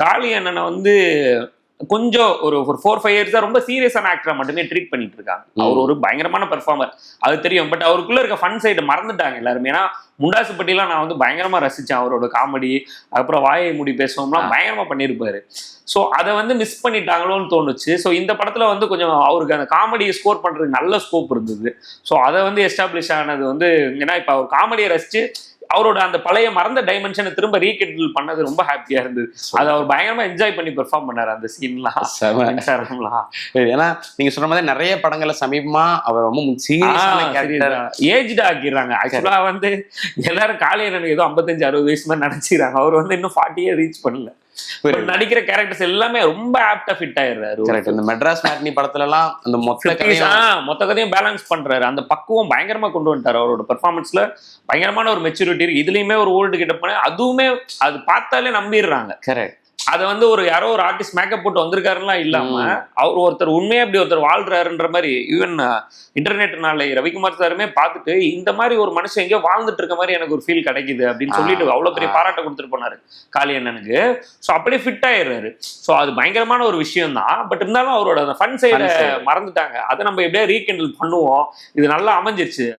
காளி அண்ணனை வந்து கொஞ்சம் ஒரு 4-5 இயர்ஸா ரொம்ப சீரியஸான ஆக்டரா மட்டுமே ட்ரீட் பண்ணிட்டு இருக்காங்க. அவர் ஒரு பயங்கரமான பெர்ஃபார்மர், அது தெரியும். பட் அவருக்குள்ள இருக்க ஃபன் சைடு மறந்துட்டாங்க எல்லாருமே. ஏன்னா முண்டாசுப்பட்டிலாம் நான் வந்து பயங்கரமா ரசிச்சேன். அவரோட காமெடி, அப்புறம் வாயை மூடி பேசுவோம்லாம் பயங்கரமா பண்ணியிருப்பாரு. ஸோ அதை வந்து மிஸ் பண்ணிட்டாங்களோன்னு தோணுச்சு. ஸோ இந்த படத்துல வந்து கொஞ்சம் அவருக்கு அந்த காமெடியை ஸ்கோர் பண்றதுக்கு நல்ல ஸ்கோப் இருந்தது. ஸோ அதை வந்து எஸ்டாப்ளிஷ் ஆனது வந்து, ஏன்னா இப்போ அவர் காமெடியை ரசிச்சு அவரோட அந்த பழைய மறந்த டைமென்ஷனை திரும்ப ரீகெட்டில் பண்ணது ரொம்ப ஹாப்பியா இருந்தது. அதை அவர் பயங்கரமா என்ஜாய் பண்ணி பெர்ஃபார்ம் பண்ணாரு அந்த சீன்லாம். ஏன்னா நீங்க சொன்ன மாதிரி நிறைய படங்கள்ல சமீபமா அவர் ரொம்ப ஏஜ்டா ஆக்கிடுறாங்க. ஆக்சுவலா வந்து எல்லாரும் காளியண்ணன் ஏதோ 55-60 வயசு மாதிரி நினைச்சுக்கிறாங்க. அவர் வந்து இன்னும் 40 ரீச் பண்ணல. நடிக்கிற கேரக்டர்ஸ் எல்லாமே ரொம்ப ஆப்டா ஃபிட் ஆயிடுறாரு. இந்த மெட்ராஸ் மேட்னி படத்துல எல்லாம் அந்த மொத்த கதையும் பேலன்ஸ் பண்றாரு. அந்த பக்குவம் பயங்கரமா கொண்டு வந்துட்டாரு. அவரோட பெர்ஃபார்மன்ஸ்ல பயங்கரமான ஒரு மெச்சூரிட்டி இருக்கு. இதுலயுமே ஒரு ஓல்டு கிட்ட போன அதுவுமே அது பார்த்தாலே நம்பிடுறாங்க. கரெக்ட். அதை வந்து ஒரு யாரோ ஒரு ஆர்டிஸ்ட் மேக்கப் போட்டு வந்திருக்காருலாம் இல்லாம அவர் ஒருத்தர் உண்மையா அப்படி ஒருத்தர் வாழ்றாருன்ற மாதிரி. ஈவன் இன்டர்நெட் நாளை ரவிக்குமார் சாருமே பார்த்துட்டு இந்த மாதிரி ஒரு மனுஷன் எங்கேயோ வாழ்ந்துட்டு இருக்க மாதிரி எனக்கு ஒரு ஃபீல் கிடைக்குது அப்படின்னு சொல்லிட்டு அவ்வளவு பெரிய பாராட்ட கொடுத்துட்டு போனாரு காளி அண்ணனுக்கு. ஸோ அப்படியே ஃபிட் ஆயிடுறாரு. ஸோ அது பயங்கரமான ஒரு விஷயம் தான். பட் இருந்தாலும் அவரோட அந்த ஃபன் சைடை மறந்துட்டாங்க. அதை நம்ம எப்படியா ரீகெண்டில் பண்ணுவோம். இது நல்லா அமைஞ்சிருச்சு.